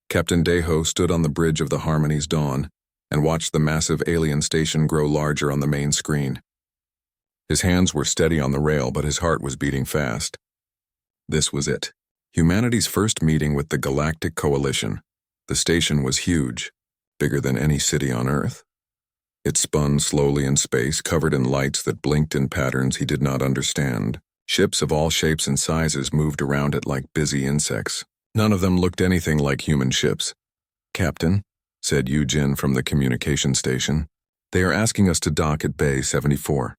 Captain Deho stood on the bridge of the Harmony's Dawn and watched the massive alien station grow larger on the main screen. His hands were steady on the rail, but his heart was beating fast. This was it. Humanity's first meeting with the Galactic Coalition. The station was huge, bigger than any city on Earth. It spun slowly in space, covered in lights that blinked in patterns he did not understand. Ships of all shapes and sizes moved around it like busy insects. None of them looked anything like human ships. "Captain," said Yujin from the communication station, "they are asking us to dock at Bay 74.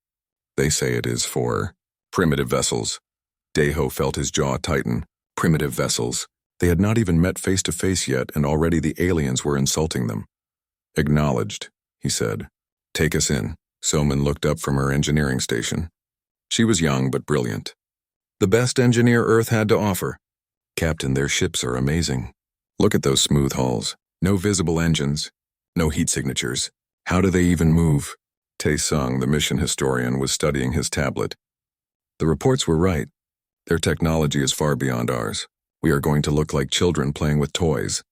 They say it is for primitive vessels." Deho felt his jaw tighten. Primitive vessels. They had not even met face to face yet, and already the aliens were insulting them. "Acknowledged," he said. "Take us in." Soman looked up from her engineering station. She was young but brilliant. "The best engineer Earth had to offer." "Captain, their ships are amazing. Look at those smooth hulls. No visible engines. No heat signatures. How do they even move?" Tae-sung, the mission historian, was studying his tablet. "The reports were right. Their technology is far beyond ours. We are going to look like children playing with toys."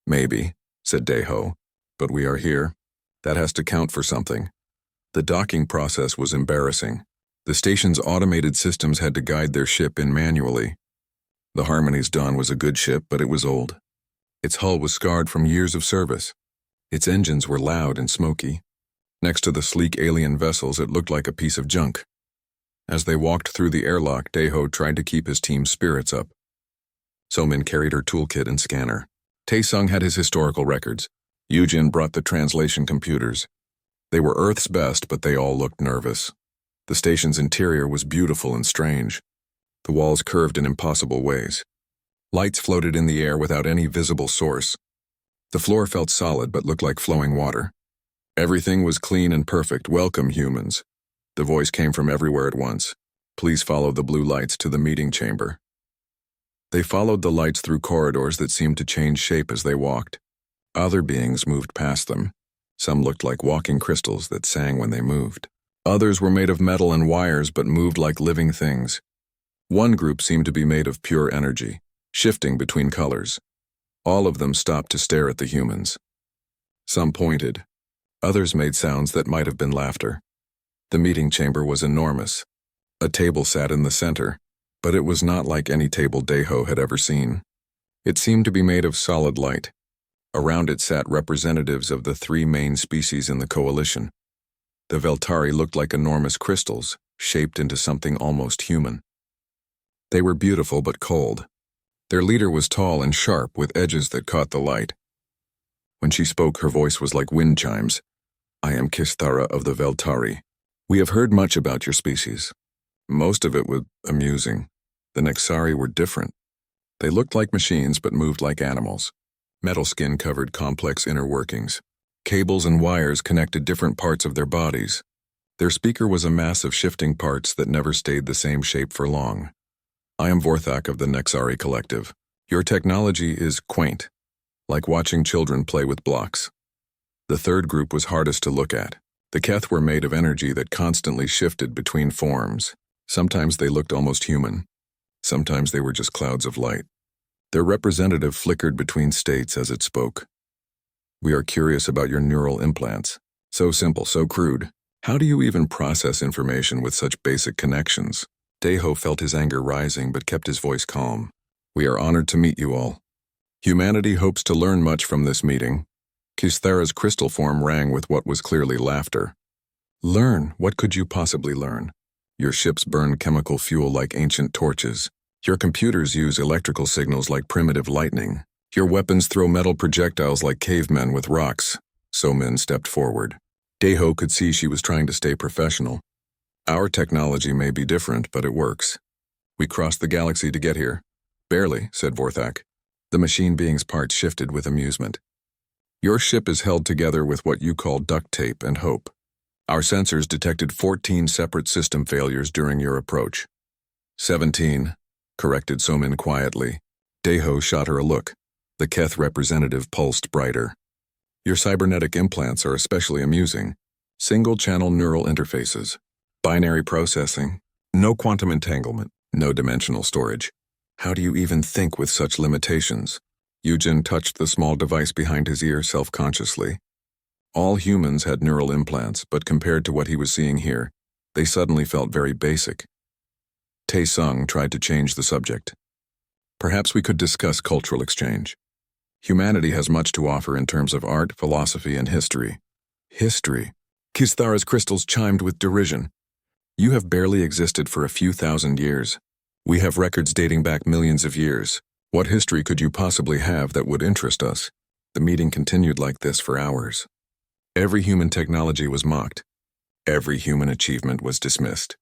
"Maybe," said Deho, "but we are here. That has to count for something." The docking process was embarrassing. The station's automated systems had to guide their ship in manually. The Harmony's Dawn was a good ship, but it was old. Its hull was scarred from years of service. Its engines were loud and smoky. Next to the sleek alien vessels, it looked like a piece of junk. As they walked through the airlock, Deho tried to keep his team's spirits up. Somin carried her toolkit and scanner. Tae-sung had his historical records. Yujin brought the translation computers. They were Earth's best, but they all looked nervous. The station's interior was beautiful and strange. The walls curved in impossible ways. Lights floated in the air without any visible source. The floor felt solid but looked like flowing water. Everything was clean and perfect. "Welcome, humans." The voice came from everywhere at once. "Please follow the blue lights to the meeting chamber." They followed the lights through corridors that seemed to change shape as they walked. Other beings moved past them. Some looked like walking crystals that sang when they moved. Others were made of metal and wires but moved like living things. One group seemed to be made of pure energy, shifting between colors. All of them stopped to stare at the humans. Some pointed. Others made sounds that might have been laughter. The meeting chamber was enormous. A table sat in the center, but it was not like any table Deho had ever seen. It seemed to be made of solid light. Around it sat representatives of the three main species in the coalition. The Veltari looked like enormous crystals, shaped into something almost human. They were beautiful but cold. Their leader was tall and sharp with edges that caught the light. When she spoke, her voice was like wind chimes. "I am Kisthara of the Veltari. We have heard much about your species. Most of it was amusing. The Nexari were different. They looked like machines but moved like animals. Metal skin covered complex inner workings. Cables and wires connected different parts of their bodies. Their speaker was a mass of shifting parts that never stayed the same shape for long. I am Vorthak of the Nexari Collective. Your technology is quaint, like watching children play with blocks." The third group was hardest to look at. The Keth were made of energy that constantly shifted between forms. Sometimes they looked almost human. Sometimes they were just clouds of light. Their representative flickered between states as it spoke. "We are curious about your neural implants. So simple, so crude. How do you even process information with such basic connections?" Deho felt his anger rising but kept his voice calm. "We are honored to meet you all. Humanity hopes to learn much from this meeting." Kisthara's crystal form rang with what was clearly laughter. "Learn? What could you possibly learn? Your ships burn chemical fuel like ancient torches. Your computers use electrical signals like primitive lightning. Your weapons throw metal projectiles like cavemen with rocks." Somin stepped forward. Deho could see she was trying to stay professional. "Our technology may be different, but it works. We crossed the galaxy to get here." "Barely," said Vorthak. The machine being's parts shifted with amusement. "Your ship is held together with what you call duct tape and hope. Our sensors detected 14 separate system failures during your approach." 17, corrected Somin quietly. Deho shot her a look. The Keth representative pulsed brighter. "Your cybernetic implants are especially amusing. Single-channel neural interfaces. Binary processing. No quantum entanglement. No dimensional storage. How do you even think with such limitations?" Eugen touched the small device behind his ear self-consciously. All humans had neural implants, but compared to what he was seeing here, they suddenly felt very basic. Tae-sung tried to change the subject. Perhaps we could discuss cultural exchange. Humanity has much to offer in terms of art, philosophy, and history. History? Kisthara's crystals chimed with derision. You have barely existed for a few thousand years. We have records dating back millions of years. What history could you possibly have that would interest us? The meeting continued like this for hours. Every human technology was mocked. Every human achievement was dismissed.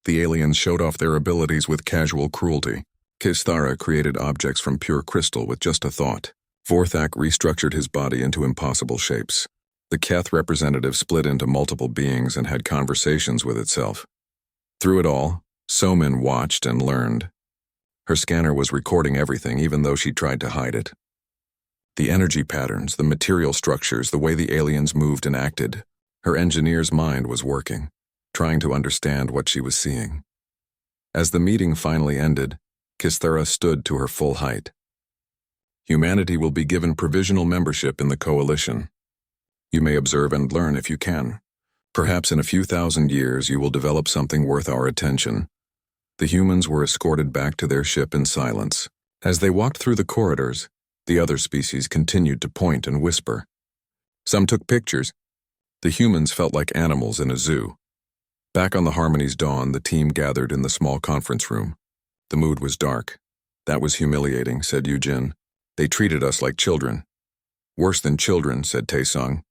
The aliens showed off their abilities with casual cruelty. Kisthara created objects from pure crystal with just a thought. Vorthak restructured his body into impossible shapes. The Keth representative split into multiple beings and had conversations with itself. Through it all, Somin watched and learned. Her scanner was recording everything, even though she tried to hide it. The energy patterns, the material structures, the way the aliens moved and acted. Her engineer's mind was working, trying to understand what she was seeing. As the meeting finally ended, Kisthara stood to her full height. Humanity will be given provisional membership in the coalition. You may observe and learn if you can. Perhaps in a few thousand years you will develop something worth our attention. The humans were escorted back to their ship in silence. As they walked through the corridors, the other species continued to point and whisper. Some took pictures. The humans felt like animals in a zoo. Back on the Harmony's Dawn, the team gathered in the small conference room. The mood was dark. That was humiliating, said Eugen. They treated us like children. Worse than children, said Tae-sung.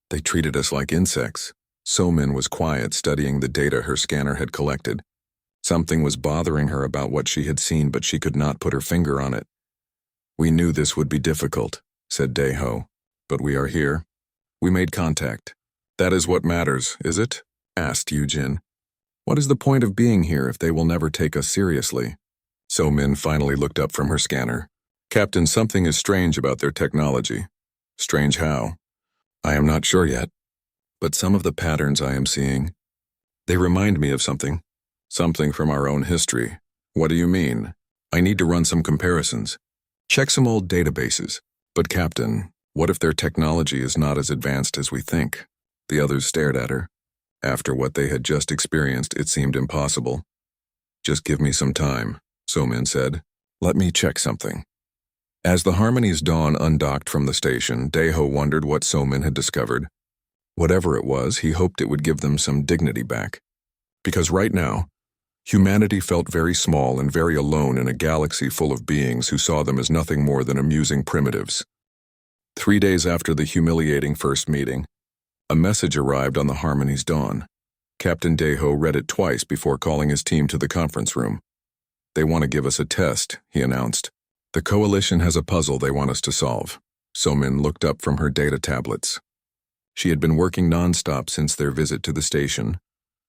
They treated us like insects. Somin was quiet, studying the data her scanner had collected. Something was bothering her about what she had seen, but she could not put her finger on it. We knew this would be difficult, said Dae-ho. But we are here. We made contact. That is what matters, is it? Asked Eugen. What is the point of being here if they will never take us seriously? Somin finally looked up from her scanner. Captain, something is strange about their technology. Strange how? I am not sure yet. But some of the patterns I am seeing, they remind me of something. Something from our own history. What do you mean? I need to run some comparisons. Check some old databases. But Captain, what if their technology is not as advanced as we think? The others stared at her. After what they had just experienced, it seemed impossible. Just give me some time, Somin said. Let me check something. As the Harmony's Dawn undocked from the station, Dae-ho wondered what Somin had discovered. Whatever it was, he hoped it would give them some dignity back. Because right now, humanity felt very small and very alone in a galaxy full of beings who saw them as nothing more than amusing primitives. 3 days after the humiliating first meeting, a message arrived on the Harmony's Dawn. Captain Dae-ho read it twice before calling his team to the conference room. They want to give us a test, he announced. The coalition has a puzzle they want us to solve. Somin looked up from her data tablets. She had been working non-stop since their visit to the station,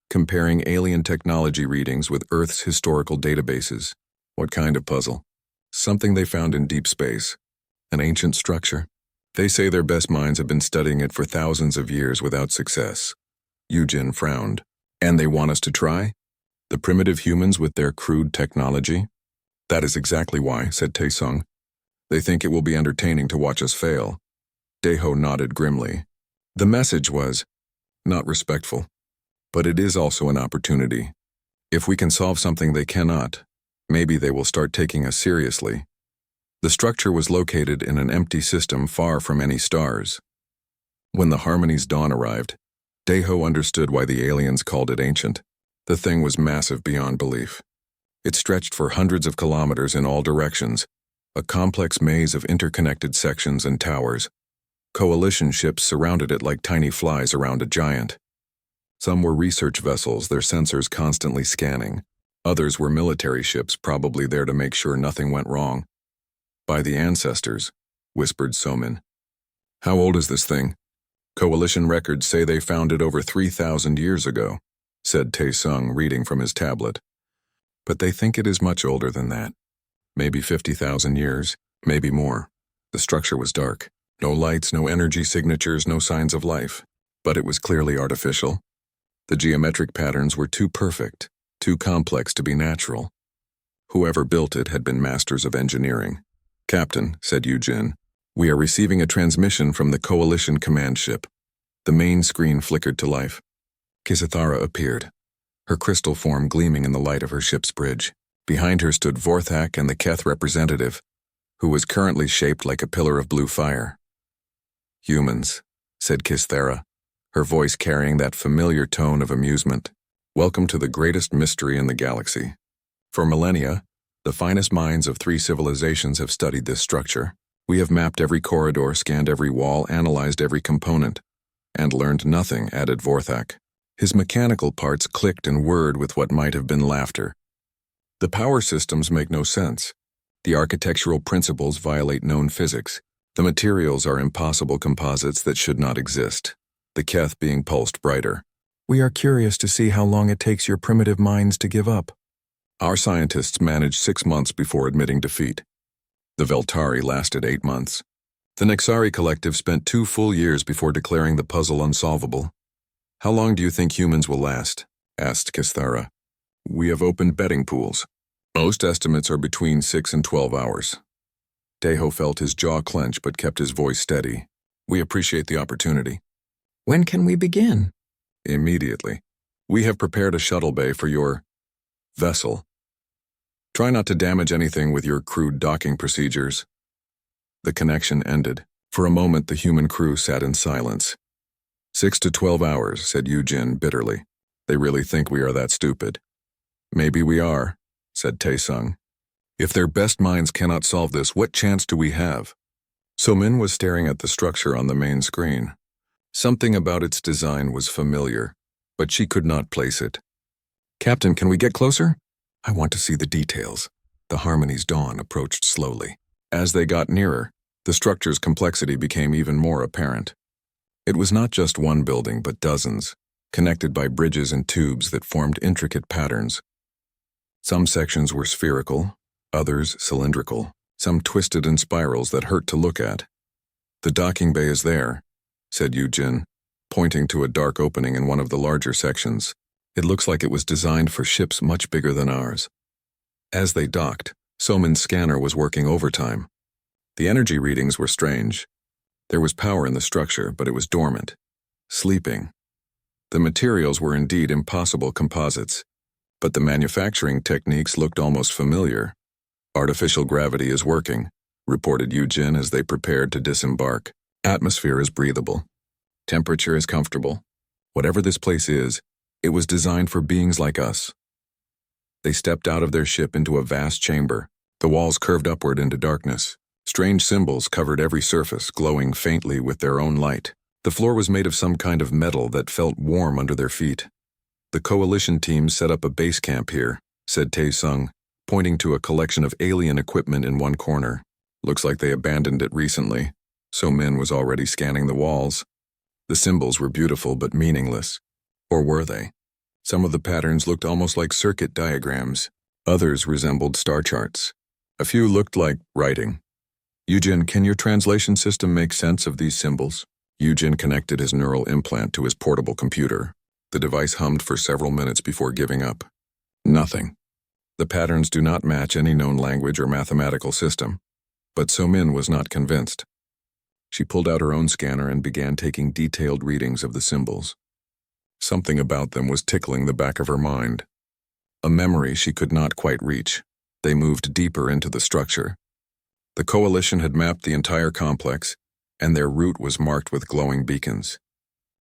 comparing alien technology readings with Earth's historical databases. What kind of puzzle? Something they found in deep space. An ancient structure. They say their best minds have been studying it for thousands of years without success. Eugen frowned. And they want us to try? The primitive humans with their crude technology? That is exactly why, said Tae-sung. They think it will be entertaining to watch us fail. Dae-ho nodded grimly. The message was, not respectful. But it is also an opportunity. If we can solve something they cannot, maybe they will start taking us seriously. The structure was located in an empty system far from any stars. When the Harmony's Dawn arrived, Dae-ho understood why the aliens called it ancient. The thing was massive beyond belief. It stretched for hundreds of kilometers in all directions, a complex maze of interconnected sections and towers. Coalition ships surrounded it like tiny flies around a giant. Some were research vessels, their sensors constantly scanning. Others were military ships, probably there to make sure nothing went wrong. By the ancestors, whispered Somin. How old is this thing? Coalition records say they found it over 3,000 years ago, said Tae-sung, reading from his tablet. But they think it is much older than that. Maybe 50,000 years, maybe more. The structure was dark. No lights, no energy signatures, no signs of life. But it was clearly artificial. The geometric patterns were too perfect, too complex to be natural. Whoever built it had been masters of engineering. "Captain," said Yujin, "we are receiving a transmission from the Coalition command ship." The main screen flickered to life. Kisithara appeared, her crystal form gleaming in the light of her ship's bridge. Behind her stood Vorthak and the Keth representative, who was currently shaped like a pillar of blue fire. "Humans," said Kisithara, her voice carrying that familiar tone of amusement. "Welcome to the greatest mystery in the galaxy. For millennia, the finest minds of 3 civilizations have studied this structure. We have mapped every corridor, scanned every wall, analyzed every component, and learned nothing," added Vorthak. His mechanical parts clicked and whirred with what might have been laughter. "The power systems make no sense. The architectural principles violate known physics. The materials are impossible composites that should not exist, the Keth being pulsed brighter. We are curious to see how long it takes your primitive minds to give up." Our scientists managed 6 months before admitting defeat. The Veltari lasted 8 months. The Nexari collective spent 2 full years before declaring the puzzle unsolvable. "How long do you think humans will last?" asked Kisithara. "We have opened betting pools. Most estimates are between 6 and 12 hours. Deho felt his jaw clench but kept his voice steady. "We appreciate the opportunity." "When can we begin?" "Immediately. We have prepared a shuttle bay for your vessel. Try not to damage anything with your crude docking procedures." The connection ended. For a moment, the human crew sat in silence. 6 to 12 hours, said Yujin bitterly. "They really think we are that stupid." "Maybe we are," said Taesung. "If their best minds cannot solve this, what chance do we have?" So-min was staring at the structure on the main screen. Something about its design was familiar, but she could not place it. "Captain, can we get closer? I want to see the details." The Harmony's dawn approached slowly. As they got nearer, the structure's complexity became even more apparent. It was not just one building, but dozens, connected by bridges and tubes that formed intricate patterns. Some sections were spherical, others cylindrical, some twisted in spirals that hurt to look at. "The docking bay is there," said Yujin, pointing to a dark opening in one of the larger sections. "It looks like it was designed for ships much bigger than ours." As they docked, So-min's scanner was working overtime. The energy readings were strange. There was power in the structure, but it was dormant, sleeping. The materials were indeed impossible composites, but the manufacturing techniques looked almost familiar. "Artificial gravity is working," reported Yujin as they prepared to disembark. "Atmosphere is breathable. Temperature is comfortable. Whatever this place is, it was designed for beings like us." They stepped out of their ship into a vast chamber. The walls curved upward into darkness. Strange symbols covered every surface, glowing faintly with their own light. The floor was made of some kind of metal that felt warm under their feet. "The coalition team set up a base camp here," said Taesung, pointing to a collection of alien equipment in one corner. "Looks like they abandoned it recently." So-min was already scanning the walls. The symbols were beautiful but meaningless. Or were they? Some of the patterns looked almost like circuit diagrams. Others resembled star charts. A few looked like writing. "Yujin, can your translation system make sense of these symbols?" Yujin connected his neural implant to his portable computer. The device hummed for several minutes before giving up. "Nothing. The patterns do not match any known language or mathematical system." But So-min was not convinced. She pulled out her own scanner and began taking detailed readings of the symbols. Something about them was tickling the back of her mind. A memory she could not quite reach. They moved deeper into the structure. The coalition had mapped the entire complex, and their route was marked with glowing beacons.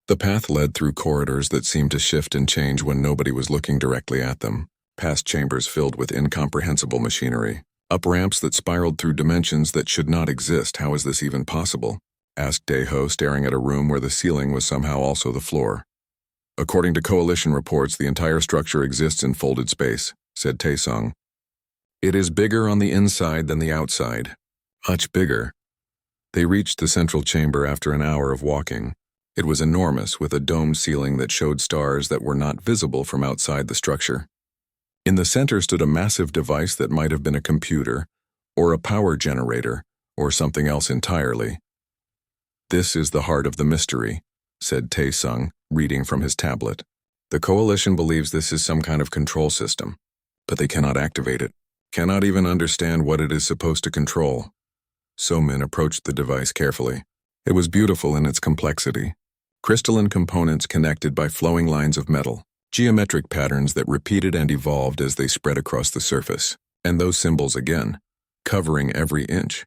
The path led through corridors that seemed to shift and change when nobody was looking directly at them, past chambers filled with incomprehensible machinery, up ramps that spiraled through dimensions that should not exist. "How is this even possible?" asked Deho, staring at a room where the ceiling was somehow also the floor. "According to coalition reports, the entire structure exists in folded space," said Taesung. "It is bigger on the inside than the outside. Much bigger." They reached the central chamber after an hour of walking. It was enormous, with a domed ceiling that showed stars that were not visible from outside the structure. In the center stood a massive device that might have been a computer, or a power generator, or something else entirely. "This is the heart of the mystery," said Taesung, reading from his tablet. "The coalition believes this is some kind of control system, but they cannot activate it, cannot even understand what it is supposed to control. So-Min approached the device carefully. It was beautiful in its complexity. Crystalline components connected by flowing lines of metal, geometric patterns that repeated and evolved as they spread across the surface, and those symbols again, covering every inch.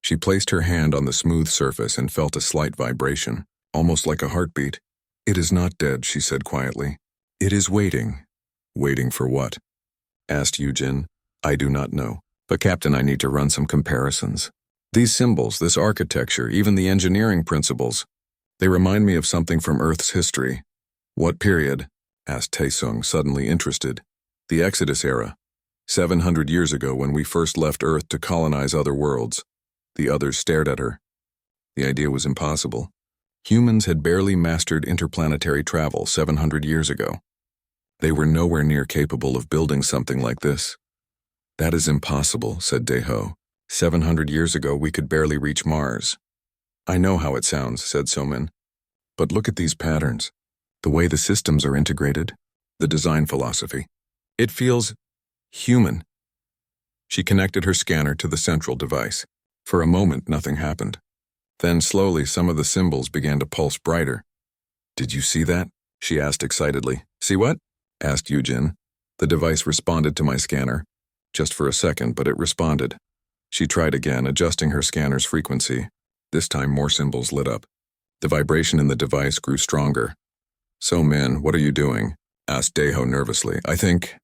She placed her hand on the smooth surface and felt a slight vibration, almost like a heartbeat. "It is not dead," she said quietly. "It is waiting." "Waiting for what?" asked Yujin. "I do not know. But Captain, I need to run some comparisons. These symbols, this architecture, even the engineering principles, they remind me of something from Earth's history." "What period?" asked Taesung, suddenly interested. "The Exodus era. 700 years ago when we first left Earth to colonize other worlds." The others stared at her. The idea was impossible. Humans had barely mastered interplanetary travel 700 years ago. They were nowhere near capable of building something like this. "That is impossible," said Daeho. 700 years ago we could barely reach Mars." "I know how it sounds," said So-Min. "But look at these patterns. The way the systems are integrated. The design philosophy. It feels human." She connected her scanner to the central device. For a moment, nothing happened. Then slowly some of the symbols began to pulse brighter. "Did you see that?" she asked excitedly. "See what?" asked Yujin. "The device responded to my scanner. Just for a second, but it responded." She tried again, adjusting her scanner's frequency. This time more symbols lit up. The vibration in the device grew stronger. "So-Min, what are you doing?" asked Daeho nervously. I think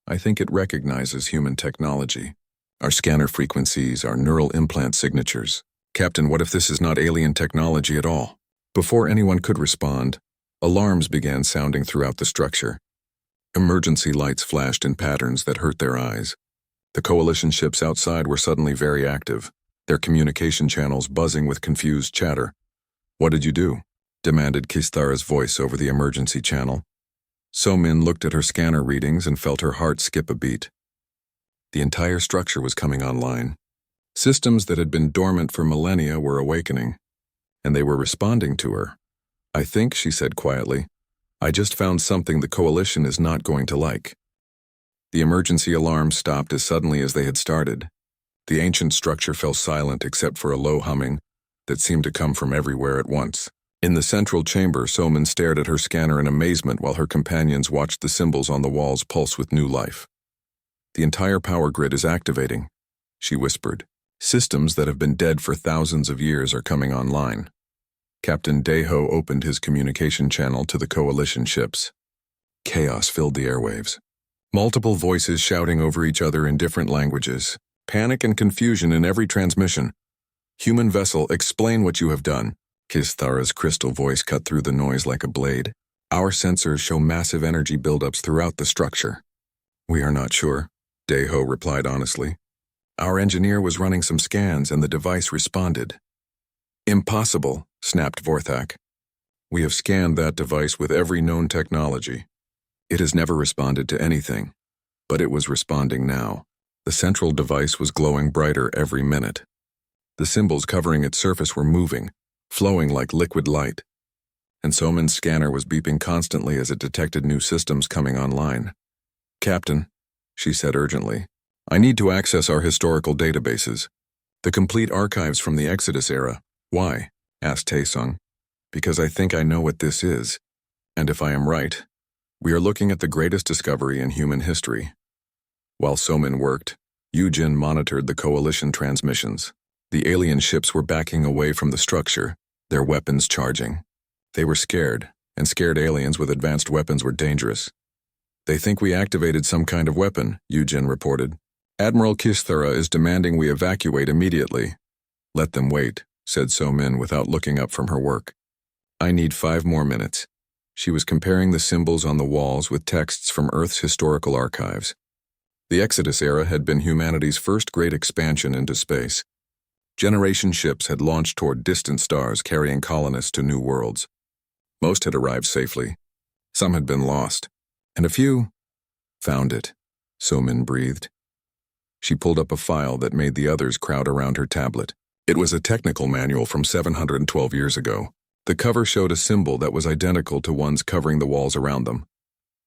it recognizes human technology. Our scanner frequencies, our neural implant signatures. Captain, what if this is not alien technology at all?" Before anyone could respond, alarms began sounding throughout the structure. Emergency lights flashed in patterns that hurt their eyes. The coalition ships outside were suddenly very active, their communication channels buzzing with confused chatter. "What did you do?" demanded Kisthara's voice over the emergency channel. So-Min looked at her scanner readings and felt her heart skip a beat. The entire structure was coming online. Systems that had been dormant for millennia were awakening, and they were responding to her. "I think," she said quietly, "I just found something the coalition is not going to like." The emergency alarms stopped as suddenly as they had started. The ancient structure fell silent except for a low humming that seemed to come from everywhere at once. In the central chamber, So-Min stared at her scanner in amazement while her companions watched the symbols on the walls pulse with new life. "The entire power grid is activating," she whispered. "Systems that have been dead for thousands of years are coming online." Captain Daeho opened his communication channel to the coalition ships. Chaos filled the airwaves. Multiple voices shouting over each other in different languages. Panic and confusion in every transmission. "Human vessel, explain what you have done." Kisthara's crystal voice cut through the noise like a blade. "Our sensors show massive energy buildups throughout the structure." "We are not sure," Daeho replied honestly. "Our engineer was running some scans and the device responded." "Impossible," snapped Vorthak. "We have scanned that device with every known technology. It has never responded to anything, but it was responding now." The central device was glowing brighter every minute. The symbols covering its surface were moving, flowing like liquid light. And So-Min's scanner was beeping constantly as it detected new systems coming online. "Captain," she said urgently, "I need to access our historical databases. The complete archives from the Exodus era." "Why?" asked Taesung. "Because I think I know what this is. And if I am right, we are looking at the greatest discovery in human history." While So-Min worked, Yujin monitored the coalition transmissions. The alien ships were backing away from the structure, their weapons charging. They were scared, and scared aliens with advanced weapons were dangerous. "They think we activated some kind of weapon," Yujin reported. "Admiral Kisthara is demanding we evacuate immediately." "Let them wait," said So-Min without looking up from her work. "I need 5 more minutes." She was comparing the symbols on the walls with texts from Earth's historical archives. The Exodus era had been humanity's first great expansion into space. Generation ships had launched toward distant stars carrying colonists to new worlds. Most had arrived safely. Some had been lost. And a few found it, So-Min breathed. She pulled up a file that made the others crowd around her tablet. It was a technical manual from 712 years ago. The cover showed a symbol that was identical to ones covering the walls around them.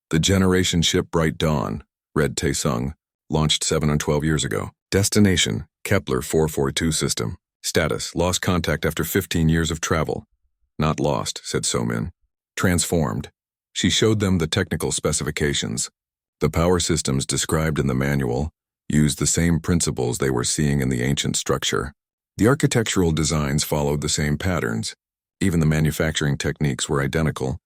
"The generation ship Bright Dawn," read Taesung, "launched 712 years ago. Destination, Kepler 442 system. Status, lost contact after 15 years of travel. Not lost, said Somin. Transformed. She showed them the technical specifications. The power systems described in the manual used the same principles they were seeing in the ancient structure. The architectural designs followed the same patterns. Even the manufacturing techniques were identical.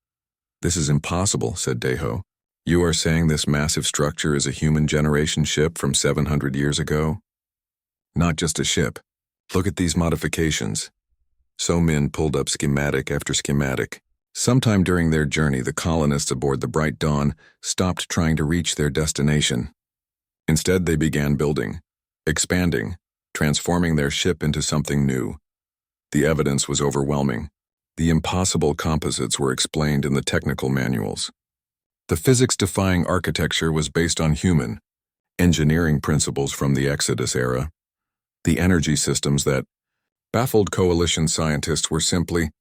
This is impossible, said Deho. You are saying this massive structure is a human generation ship from 700 years ago? Not just a ship. Look at these modifications. Somin pulled up schematic after schematic. Sometime during their journey, the colonists aboard the Bright Dawn stopped trying to reach their destination. Instead, they began building, expanding, transforming their ship into something new. The evidence was overwhelming. The impossible composites were explained in the technical manuals. The physics-defying architecture was based on human, engineering principles from the Exodus era. The energy systems that baffled coalition scientists were simply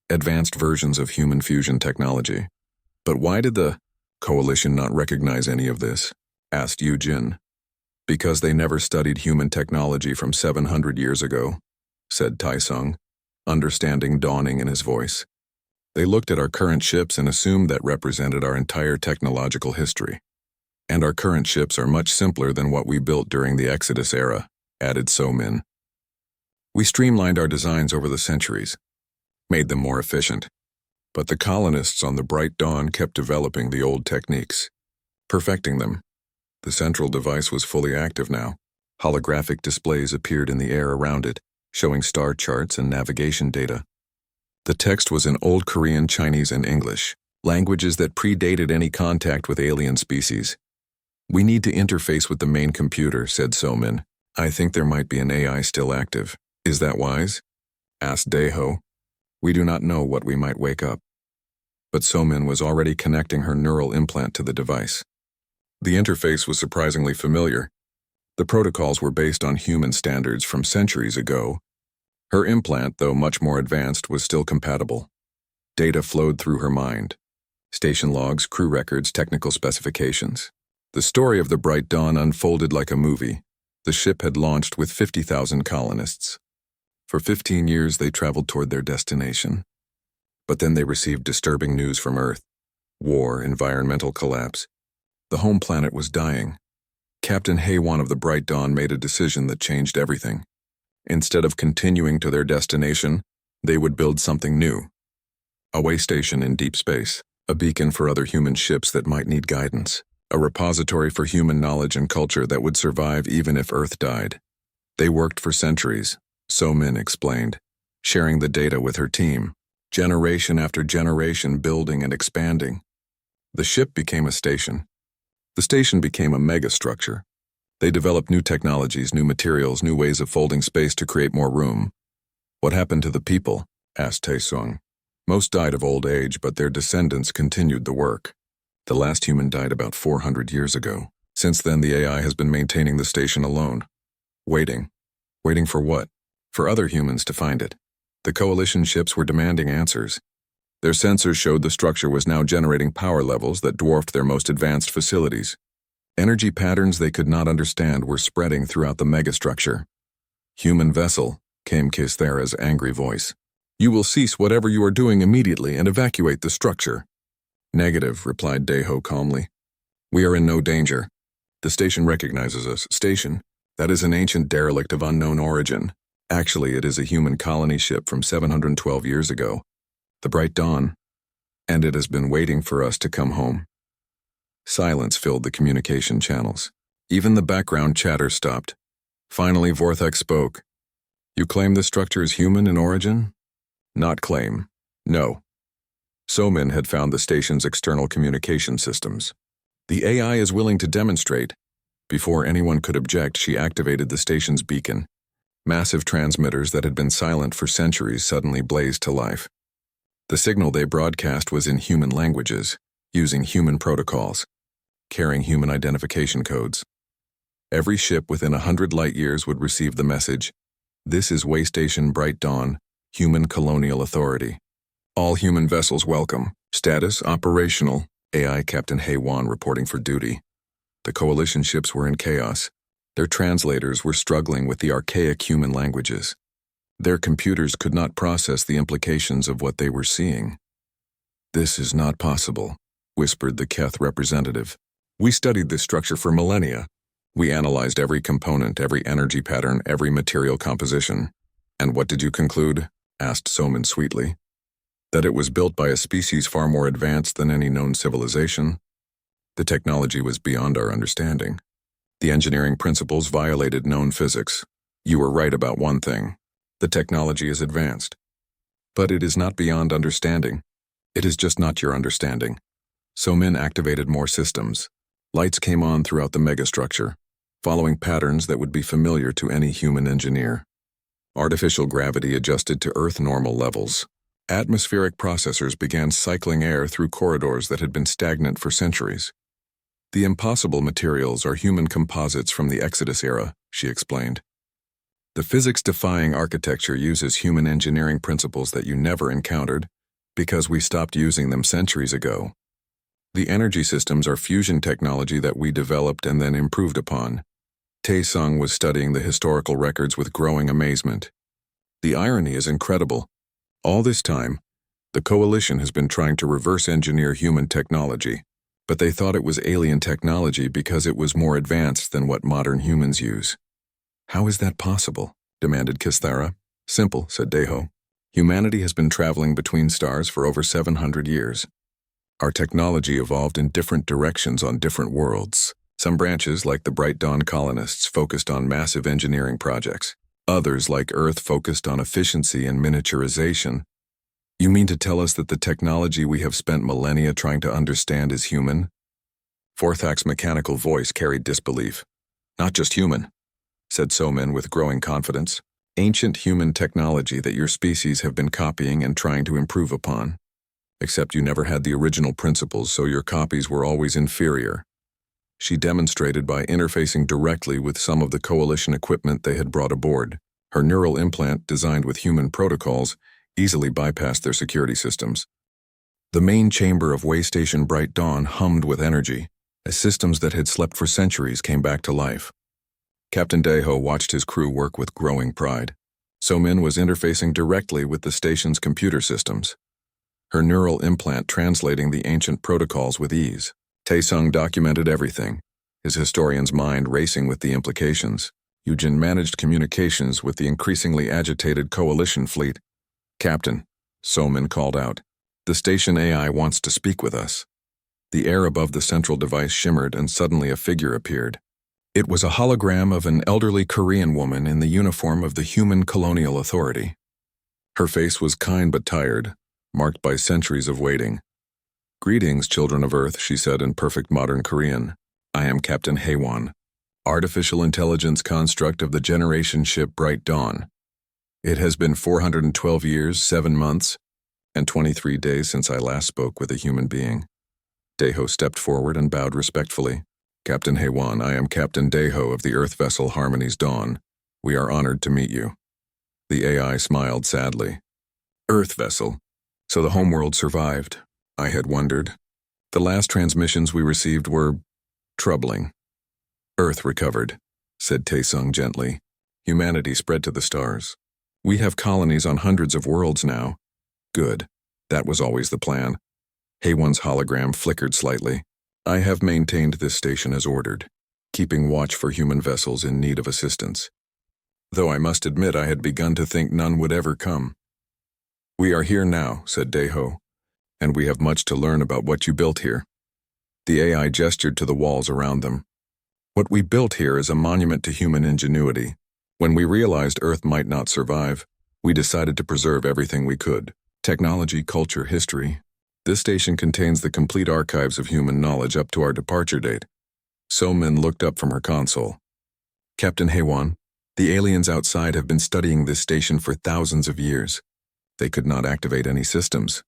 advanced versions of human fusion technology. But why did the coalition not recognize any of this? Asked Yu Jin. Because they never studied human technology from 700 years ago, said Taisung, understanding dawning in his voice. They looked at our current ships and assumed that represented our entire technological history. And our current ships are much simpler than what we built during the Exodus era, added Somin. We streamlined our designs over the centuries, made them more efficient. But the colonists on the Bright Dawn kept developing the old techniques, perfecting them. The central device was fully active now. Holographic displays appeared in the air around it, showing star charts and navigation data. The text was in Old Korean, Chinese, and English, languages that predated any contact with alien species. We need to interface with the main computer, said Somin. I think there might be an AI still active. Is that wise? Asked Deho. We do not know what we might wake up. But Somin was already connecting her neural implant to the device. The interface was surprisingly familiar. The protocols were based on human standards from centuries ago. Her implant, though much more advanced, was still compatible. Data flowed through her mind. Station logs, crew records, technical specifications. The story of the Bright Dawn unfolded like a movie. The ship had launched with 50,000 colonists. For 15 years, they traveled toward their destination. But then they received disturbing news from Earth. War, environmental collapse. The home planet was dying. Captain Haywan of the Bright Dawn made a decision that changed everything. Instead of continuing to their destination, they would build something new. A way station in deep space, a beacon for other human ships that might need guidance, a repository for human knowledge and culture that would survive even if Earth died. They worked for centuries, Somin explained, sharing the data with her team, generation after generation building and expanding. The ship became a station. The station became a megastructure. They developed new technologies, new materials, new ways of folding space to create more room. What happened to the people? Asked Taesung. Most died of old age, but their descendants continued the work. The last human died about 400 years ago. Since then, the AI has been maintaining the station alone. Waiting. Waiting for what? For other humans to find it. The coalition ships were demanding answers. Their sensors showed the structure was now generating power levels that dwarfed their most advanced facilities. Energy patterns they could not understand were spreading throughout the megastructure. Human vessel, came Kisthera's angry voice. You will cease whatever you are doing immediately and evacuate the structure. Negative, replied Deho calmly. We are in no danger. The station recognizes us. Station? That is an ancient derelict of unknown origin. Actually, it is a human colony ship from 712 years ago. The Bright Dawn, and it has been waiting for us to come home. Silence filled the communication channels. Even the background chatter stopped. Finally, Vorthek spoke. You claim the structure is human in origin? Not claim. No. Somin had found the station's external communication systems. The AI is willing to demonstrate. Before anyone could object, she activated the station's beacon. Massive transmitters that had been silent for centuries suddenly blazed to life. The signal they broadcast was in human languages, using human protocols, carrying human identification codes. Every ship within 100 light-years would receive the message, "This is Waystation Bright Dawn, Human Colonial Authority. All human vessels welcome. Status operational." AI Captain Haywan reporting for duty. The coalition ships were in chaos. Their translators were struggling with the archaic human languages. Their computers could not process the implications of what they were seeing. "This is not possible," whispered the Keth representative. "We studied this structure for millennia. We analyzed every component, every energy pattern, every material composition." "And what did you conclude?" asked Soman sweetly. "That it was built by a species far more advanced than any known civilization. The technology was beyond our understanding. The engineering principles violated known physics. You were right about one thing. The technology is advanced. But it is not beyond understanding. It is just not your understanding." Somin activated more systems. Lights came on throughout the megastructure, following patterns that would be familiar to any human engineer. Artificial gravity adjusted to Earth normal levels. Atmospheric processors began cycling air through corridors that had been stagnant for centuries. "The impossible materials are human composites from the Exodus era," she explained. "The physics-defying architecture uses human engineering principles that you never encountered because we stopped using them centuries ago. The energy systems are fusion technology that we developed and then improved upon." Tae-sung was studying the historical records with growing amazement. "The irony is incredible. All this time, the Coalition has been trying to reverse engineer human technology, but they thought it was alien technology because it was more advanced than what modern humans use." "How is that possible?" demanded Kisthara. "Simple," said Daeho. "Humanity has been traveling between stars for over 700 years. Our technology evolved in different directions on different worlds. Some branches, like the Bright Dawn colonists, focused on massive engineering projects. Others, like Earth, focused on efficiency and miniaturization." "You mean to tell us that the technology we have spent millennia trying to understand is human?" Forthak's mechanical voice carried disbelief. "Not just human," said Somin with growing confidence. "Ancient human technology that your species have been copying and trying to improve upon. Except you never had the original principles, so your copies were always inferior." She demonstrated by interfacing directly with some of the Coalition equipment they had brought aboard. Her neural implant, designed with human protocols, easily bypassed their security systems. The main chamber of Waystation Bright Dawn hummed with energy, as systems that had slept for centuries came back to life. Captain Daeho watched his crew work with growing pride. Somin was interfacing directly with the station's computer systems, her neural implant translating the ancient protocols with ease. Tae-sung documented everything, his historian's mind racing with the implications. Eugen managed communications with the increasingly agitated Coalition fleet. "Captain," Somin called out, "the station AI wants to speak with us." The air above the central device shimmered and suddenly a figure appeared. It was a hologram of an elderly Korean woman in the uniform of the Human Colonial Authority. Her face was kind but tired, marked by centuries of waiting. "Greetings, children of Earth," she said in perfect modern Korean. "I am Captain Haewon, artificial intelligence construct of the generation ship Bright Dawn. It has been 412 years, 7 months, and 23 days since I last spoke with a human being." Daeho stepped forward and bowed respectfully. "Captain Haewon, I am Captain Daeho of the Earth vessel Harmony's Dawn. We are honored to meet you." The AI smiled sadly. "Earth vessel? So the homeworld survived," I had wondered. "The last transmissions we received were troubling." "Earth recovered," said Tae-sung gently. "Humanity spread to the stars. We have colonies on hundreds of worlds now." "Good. That was always the plan." Haewon's hologram flickered slightly. "I have maintained this station as ordered, keeping watch for human vessels in need of assistance. Though I must admit I had begun to think none would ever come." "We are here now," said Daeho, "and we have much to learn about what you built here." The AI gestured to the walls around them. "What we built here is a monument to human ingenuity. When we realized Earth might not survive, we decided to preserve everything we could. Technology, culture, history. This station contains the complete archives of human knowledge up to our departure date." Somin looked up from her console. "Captain Haewon, the aliens outside have been studying this station for thousands of years. They could not activate any systems."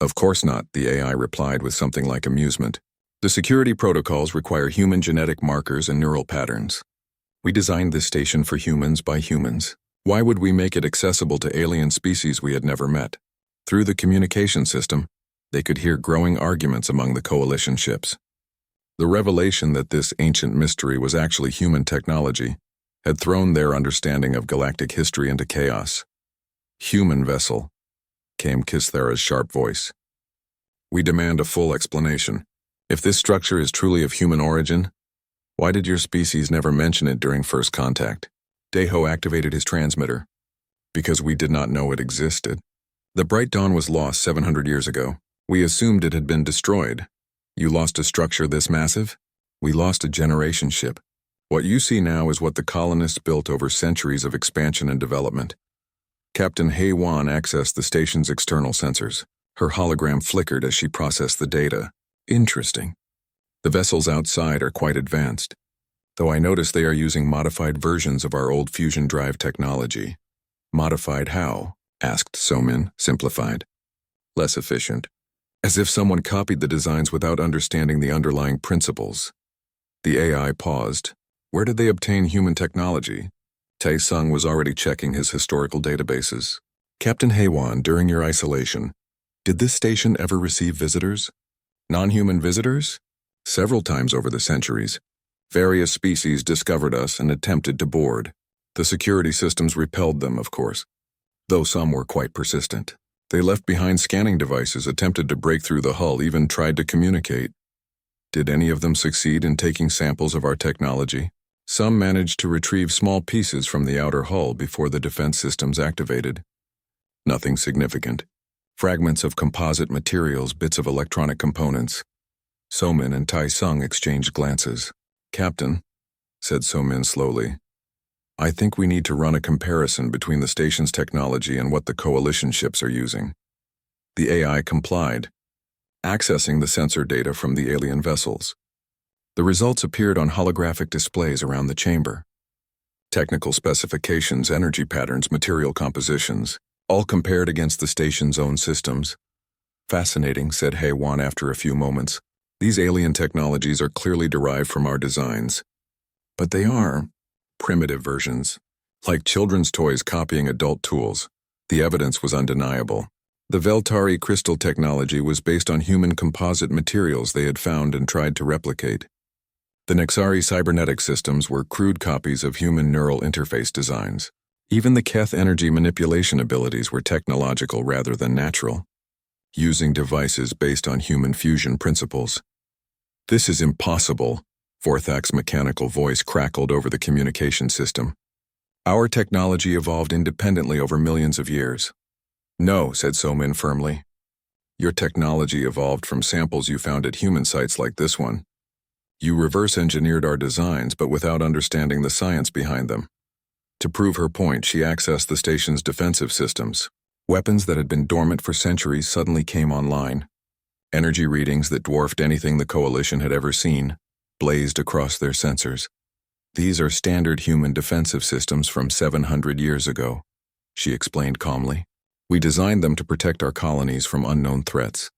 "Of course not," the AI replied with something like amusement. "The security protocols require human genetic markers and neural patterns. We designed this station for humans by humans. Why would we make it accessible to alien species we had never met? Through the communication system, they could hear growing arguments among the Coalition ships. The revelation that this ancient mystery was actually human technology had thrown their understanding of galactic history into chaos. "Human vessel," came Kisthera's sharp voice. "We demand a full explanation. If this structure is truly of human origin, why did your species never mention it during first contact?" Deho activated his transmitter. "Because we did not know it existed. The Bright Dawn was lost 700 years ago. We assumed it had been destroyed. You lost a structure this massive? We lost a generation ship. What you see now is what the colonists built over centuries of expansion and development." Captain Hei-Wan accessed the station's external sensors. Her hologram flickered as she processed the data. "Interesting. The vessels outside are quite advanced, though I notice they are using modified versions of our old fusion drive technology." "Modified how?" asked Somin, simplified. "Less efficient. As if someone copied the designs without understanding the underlying principles." The AI paused. Where did they obtain human technology? Tae-sung was already checking his historical databases. "Captain Hei-Wan, during your isolation, did this station ever receive visitors? Non-human visitors? Several times over the centuries. Various species discovered us and attempted to board. The security systems repelled them, of course, though some were quite persistent. They left behind scanning devices, attempted to break through the hull, even tried to communicate. Did any of them succeed in taking samples of our technology? Some managed to retrieve small pieces from the outer hull before the defense systems activated. Nothing significant. Fragments of composite materials, bits of electronic components." Somin and Tae-sung exchanged glances. "Captain," said Somin slowly, "I think we need to run a comparison between the station's technology and what the coalition ships are using." The AI complied, accessing the sensor data from the alien vessels. The results appeared on holographic displays around the chamber. Technical specifications, energy patterns, material compositions, all compared against the station's own systems. "Fascinating," said Hei-Wan after a few moments. "These alien technologies are clearly derived from our designs. But they are primitive versions, like children's toys copying adult tools." The evidence was undeniable. The Veltari crystal technology was based on human composite materials they had found and tried to replicate. The Nexari cybernetic systems were crude copies of human neural interface designs. Even the Keth energy manipulation abilities were technological rather than natural, using devices based on human fusion principles. "This is impossible," Vorthak's mechanical voice crackled over the communication system. "Our technology evolved independently over millions of years." "No," said Somin firmly. "Your technology evolved from samples you found at human sites like this one. You reverse-engineered our designs, but without understanding the science behind them." To prove her point, she accessed the station's defensive systems. Weapons that had been dormant for centuries suddenly came online. Energy readings that dwarfed anything the Coalition had ever seen blazed across their sensors. "These are standard human defensive systems from 700 years ago," she explained calmly. "We designed them to protect our colonies from unknown threats.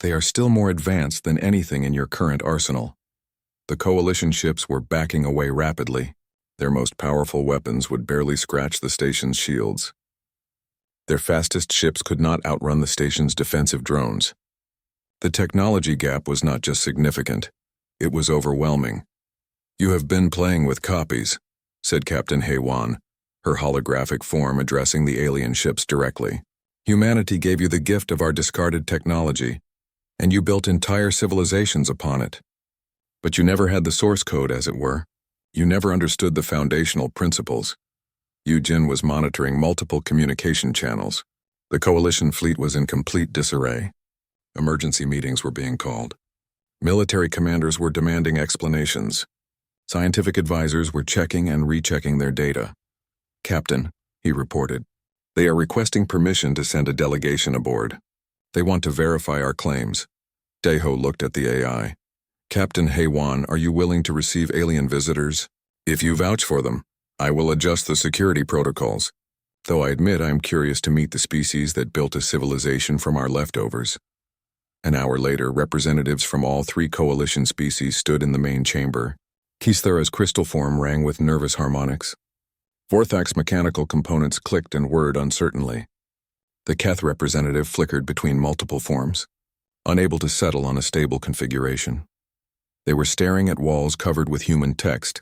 They are still more advanced than anything in your current arsenal." The Coalition ships were backing away rapidly. Their most powerful weapons would barely scratch the station's shields. Their fastest ships could not outrun the station's defensive drones. The technology gap was not just significant, it was overwhelming. "You have been playing with copies," said Captain Hei-Wan, her holographic form addressing the alien ships directly. "Humanity gave you the gift of our discarded technology, and you built entire civilizations upon it. But you never had the source code, as it were. You never understood the foundational principles." Yu Jin was monitoring multiple communication channels. The Coalition fleet was in complete disarray. Emergency meetings were being called. Military commanders were demanding explanations. Scientific advisors were checking and rechecking their data. "Captain," he reported, "they are requesting permission to send a delegation aboard. They want to verify our claims." Deho looked at the AI. "Captain Hei-Wan, are you willing to receive alien visitors? If you vouch for them, I will adjust the security protocols, though I admit I am curious to meet the species that built a civilization from our leftovers." An hour later, representatives from all 3 Coalition species stood in the main chamber. Kisthera's crystal form rang with nervous harmonics. Vorthak's mechanical components clicked and whirred uncertainly. The Keth representative flickered between multiple forms, unable to settle on a stable configuration. They were staring at walls covered with human text,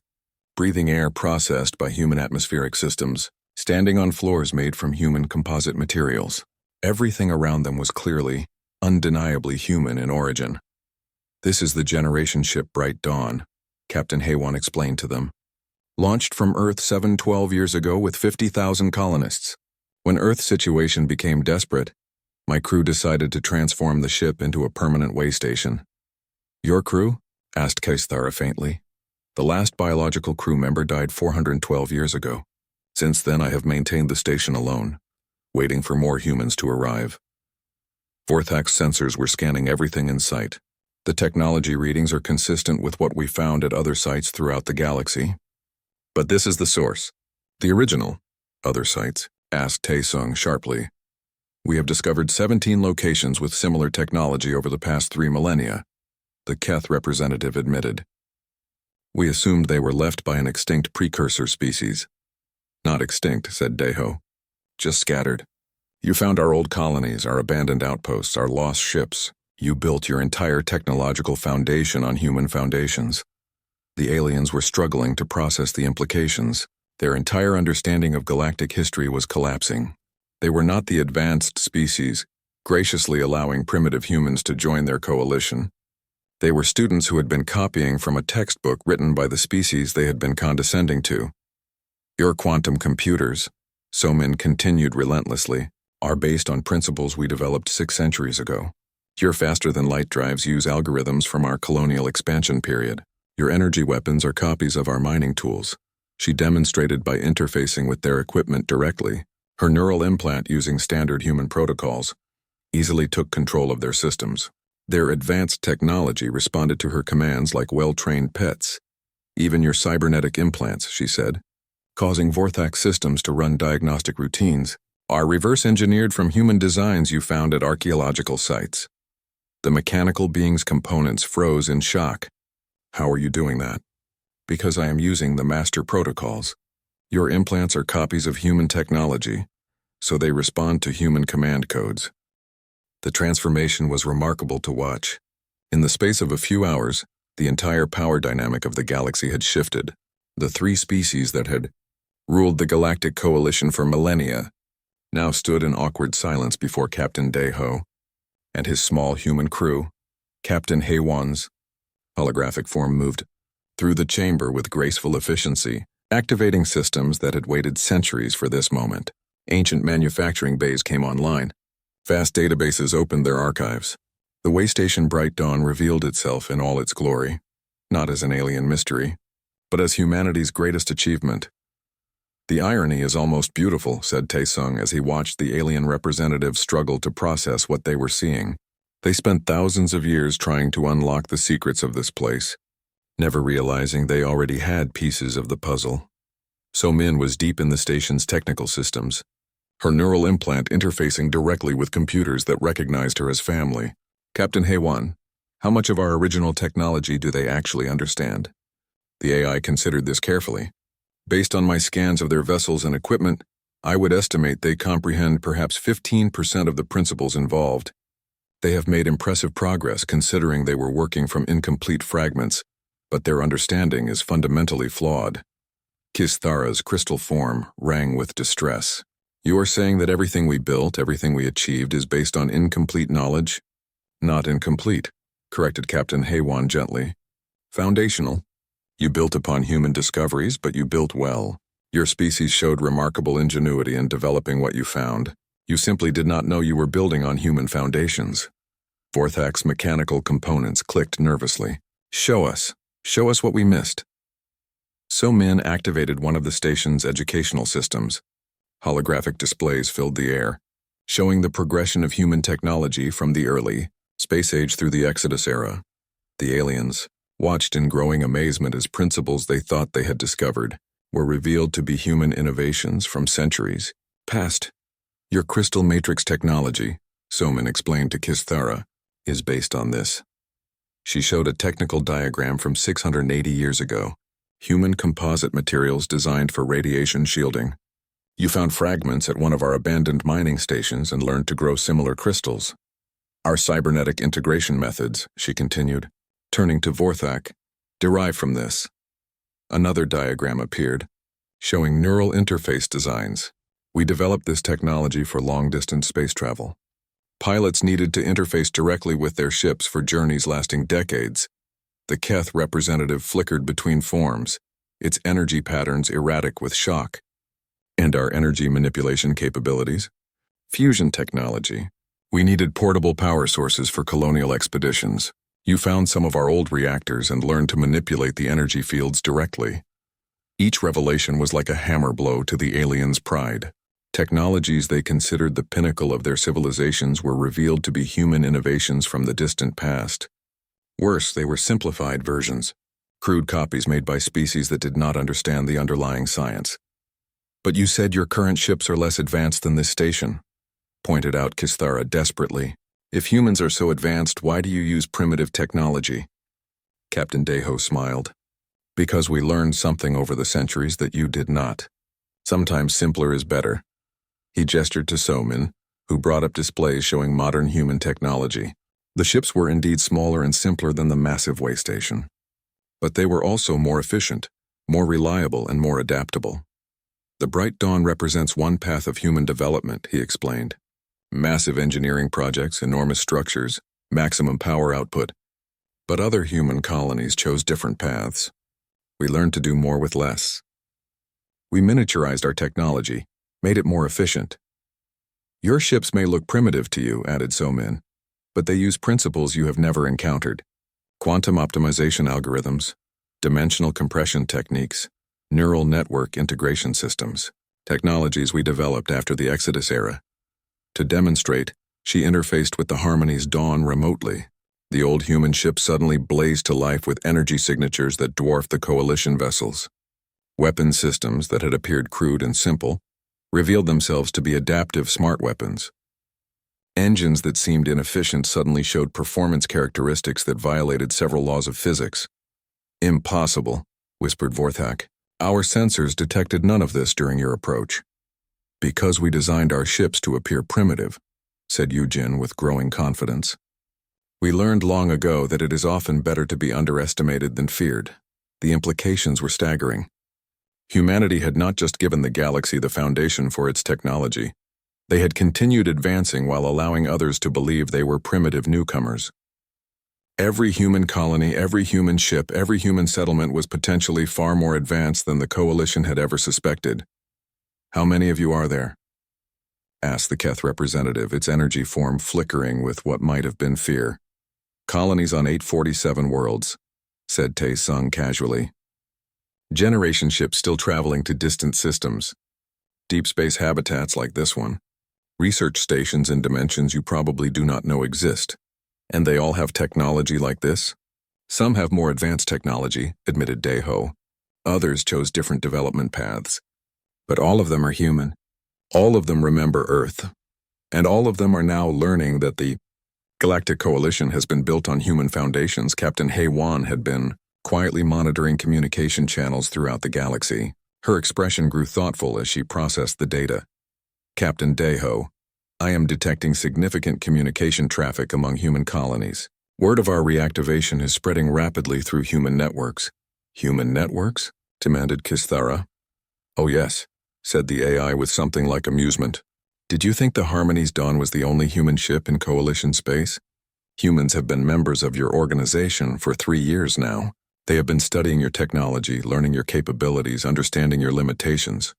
breathing air processed by human atmospheric systems, standing on floors made from human composite materials. Everything around them was clearly, undeniably human in origin. "This is the generation ship Bright Dawn," Captain Haywan explained to them. "Launched from Earth 712 years ago with 50,000 colonists. When Earth's situation became desperate, my crew decided to transform the ship into a permanent way station." "Your crew?" asked Kaisthara faintly. "The last biological crew member died 412 years ago. Since then I have maintained the station alone, waiting for more humans to arrive." Vorthak's sensors were scanning everything in sight. "The technology readings are consistent with what we found at other sites throughout the galaxy. But this is the source. The original other sites?" asked Taesung sharply. "We have discovered 17 locations with similar technology over the past 3 millennia, the Keth representative admitted. "We assumed they were left by an extinct precursor species." "Not extinct," said Deho. "Just scattered. You found our old colonies, our abandoned outposts, our lost ships. You built your entire technological foundation on human foundations." The aliens were struggling to process the implications. Their entire understanding of galactic history was collapsing. They were not the advanced species, graciously allowing primitive humans to join their coalition. They were students who had been copying from a textbook written by the species they had been condescending to. "Your quantum computers," Somin continued relentlessly, "are based on principles we developed 6 centuries ago. Your faster-than-light drives use algorithms from our colonial expansion period. Your energy weapons are copies of our mining tools." She demonstrated by interfacing with their equipment directly. Her neural implant, using standard human protocols, easily took control of their systems. Their advanced technology responded to her commands like well-trained pets. "Even your cybernetic implants," she said, "causing Vorthak systems to run diagnostic routines, are reverse-engineered from human designs you found at archaeological sites." The mechanical being's components froze in shock. "How are you doing that?" "Because I am using the master protocols. Your implants are copies of human technology, so they respond to human command codes." The transformation was remarkable to watch. In the space of a few hours, the entire power dynamic of the galaxy had shifted. The 3 species that had ruled the galactic coalition for millennia now stood in awkward silence before Captain Deho and his small human crew. Captain Haywan's holographic form moved through the chamber with graceful efficiency, activating systems that had waited centuries for this moment. Ancient manufacturing bays came online. Vast databases opened their archives. The waystation Bright Dawn revealed itself in all its glory, not as an alien mystery, but as humanity's greatest achievement. "The irony is almost beautiful," said Taesung as he watched the alien representatives struggle to process what they were seeing. "They spent thousands of years trying to unlock the secrets of this place, never realizing they already had pieces of the puzzle." Somin was deep in the station's technical systems, her neural implant interfacing directly with computers that recognized her as family. "Captain Haywan, how much of our original technology do they actually understand?" The AI considered this carefully. "Based on my scans of their vessels and equipment, I would estimate they comprehend perhaps 15% of the principles involved. They have made impressive progress considering they were working from incomplete fragments, but their understanding is fundamentally flawed." Kisthara's crystal form rang with distress. "You are saying that everything we built, everything we achieved, is based on incomplete knowledge?" "Not incomplete," corrected Captain Haywan gently. "Foundational. You built upon human discoveries, but you built well. Your species showed remarkable ingenuity in developing what you found. You simply did not know you were building on human foundations." Vorthak's mechanical components clicked nervously. Show us what we missed." Somin activated one of the station's educational systems. Holographic displays filled the air, showing the progression of human technology from the early space age through the Exodus era. The aliens watched in growing amazement as principles they thought they had discovered were revealed to be human innovations from centuries past. "Your crystal matrix technology," Somin explained to Kisthara, "is based on this." She showed a technical diagram from 680 years ago, human composite materials designed for radiation shielding. "You found fragments at one of our abandoned mining stations and learned to grow similar crystals. Our cybernetic integration methods," she continued, Turning to Vorthak, derived from this. Another diagram appeared, showing neural interface designs. We developed this technology for long-distance space travel. Pilots needed to interface directly with their ships for journeys lasting decades. The Keth representative flickered between forms, its energy patterns erratic with shock. And our energy manipulation capabilities? Fusion technology. We needed portable power sources for colonial expeditions. You found some of our old reactors and learned to manipulate the energy fields directly. Each revelation was like a hammer blow to the aliens' pride. Technologies they considered the pinnacle of their civilizations were revealed to be human innovations from the distant past. Worse, they were simplified versions, crude copies made by species that did not understand the underlying science. But you said your current ships are less advanced than this station, pointed out Kisthara desperately. If humans are so advanced, why do you use primitive technology? Captain Deho smiled. Because we learned something over the centuries that you did not. Sometimes simpler is better. He gestured to Somin, who brought up displays showing modern human technology. The ships were indeed smaller and simpler than the massive way station. But they were also more efficient, more reliable, and more adaptable. The bright dawn represents one path of human development, he explained. Massive engineering projects, enormous structures, maximum power output. But other human colonies chose different paths. We learned to do more with less. We miniaturized our technology, made it more efficient. Your ships may look primitive to you, added Somin, but they use principles you have never encountered. Quantum optimization algorithms, dimensional compression techniques, neural network integration systems, technologies we developed after the Exodus era. To demonstrate, she interfaced with the Harmony's dawn remotely. The old human ship suddenly blazed to life with energy signatures that dwarfed the coalition vessels. Weapon systems that had appeared crude and simple revealed themselves to be adaptive smart weapons. Engines that seemed inefficient suddenly showed performance characteristics that violated several laws of physics. Impossible, whispered Vorthak. Our sensors detected none of this during your approach. Because we designed our ships to appear primitive, said Yujin with growing confidence. We learned long ago that it is often better to be underestimated than feared. The implications were staggering. Humanity had not just given the galaxy the foundation for its technology. They had continued advancing while allowing others to believe they were primitive newcomers. Every human colony, every human ship, every human settlement was potentially far more advanced than the coalition had ever suspected. How many of you are there? Asked the Keth representative, its energy form flickering with what might have been fear. Colonies on 847 worlds, said Tae Sung casually. Generation ships still traveling to distant systems. Deep space habitats like this one. Research stations in dimensions you probably do not know exist. And they all have technology like this? Some have more advanced technology, admitted Deho. Others chose different development paths. But all of them are human. All of them remember Earth. And all of them are now learning that the Galactic Coalition has been built on human foundations. Captain Hei-Wan had been quietly monitoring communication channels throughout the galaxy. Her expression grew thoughtful as she processed the data. Captain Deho, I am detecting significant communication traffic among human colonies. Word of our reactivation is spreading rapidly through human networks. Human networks? Demanded Kisthara. Oh yes, said the AI with something like amusement. Did you think the Harmony's Dawn was the only human ship in Coalition space? Humans have been members of your organization for 3 years now. They have been studying your technology, learning your capabilities, understanding your limitations.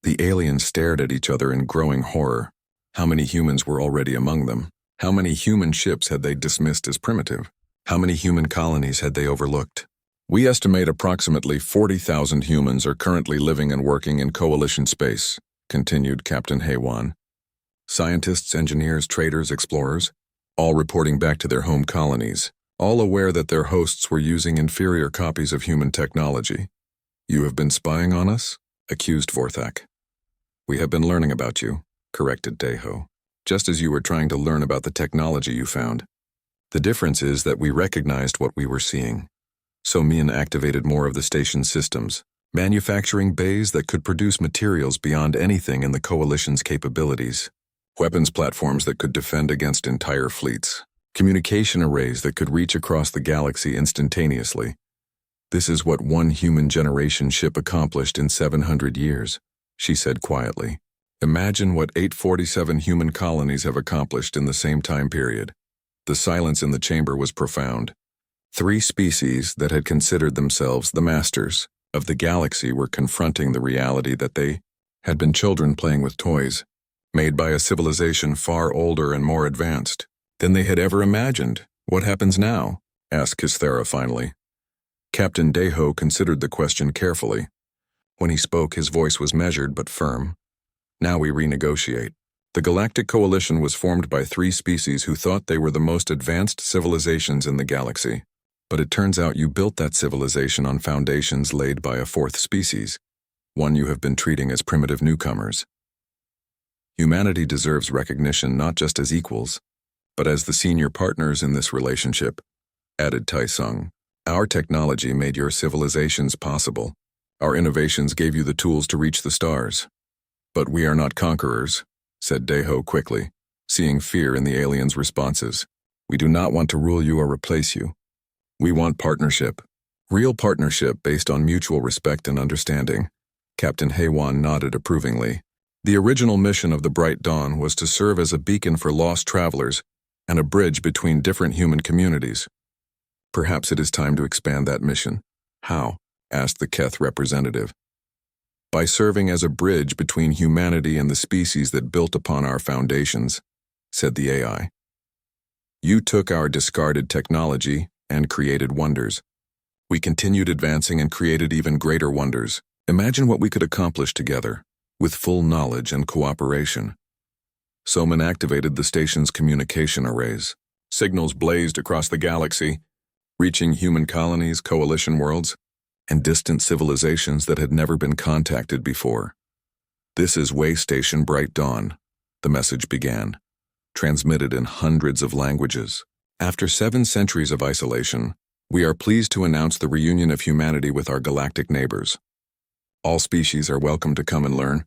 The aliens stared at each other in growing horror. How many humans were already among them? How many human ships had they dismissed as primitive? How many human colonies had they overlooked? We estimate approximately 40,000 humans are currently living and working in Coalition space, continued Captain Hei-Wan. Scientists, engineers, traders, explorers, all reporting back to their home colonies, all aware that their hosts were using inferior copies of human technology. You have been spying on us? Accused Vorthak. We have been learning about you, corrected Deho, just as you were trying to learn about the technology you found. The difference is that we recognized what we were seeing. So Min activated more of the station's systems, manufacturing bays that could produce materials beyond anything in the Coalition's capabilities. Weapons platforms that could defend against entire fleets. Communication arrays that could reach across the galaxy instantaneously. This is what one human generation ship accomplished in 700 years, she said quietly. Imagine what 847 human colonies have accomplished in the same time period. The silence in the chamber was profound. 3 species that had considered themselves the masters of the galaxy were confronting the reality that they had been children playing with toys, made by a civilization far older and more advanced than they had ever imagined. What happens now? Asked Kisthera finally. Captain Deho considered the question carefully. When he spoke, his voice was measured but firm. Now we renegotiate. The Galactic Coalition was formed by 3 species who thought they were the most advanced civilizations in the galaxy. But it turns out you built that civilization on foundations laid by a 4th species, one you have been treating as primitive newcomers. Humanity deserves recognition not just as equals, but as the senior partners in this relationship, added Taisung. Our technology made your civilizations possible. Our innovations gave you the tools to reach the stars. But we are not conquerors, said Deho quickly, seeing fear in the aliens' responses. We do not want to rule you or replace you. We want partnership. Real partnership based on mutual respect and understanding. Captain Haywan nodded approvingly. The original mission of the Bright Dawn was to serve as a beacon for lost travelers and a bridge between different human communities. Perhaps it is time to expand that mission. How? Asked the Keth representative. By serving as a bridge between humanity and the species that built upon our foundations, said the AI. You took our discarded technology and created wonders. We continued advancing and created even greater wonders. Imagine what we could accomplish together, with full knowledge and cooperation. Soman activated the station's communication arrays. Signals blazed across the galaxy, reaching human colonies, coalition worlds, and distant civilizations that had never been contacted before. This is Way Station Bright Dawn, the message began, transmitted in hundreds of languages. After 7 centuries of isolation, we are pleased to announce the reunion of humanity with our galactic neighbors. All species are welcome to come and learn.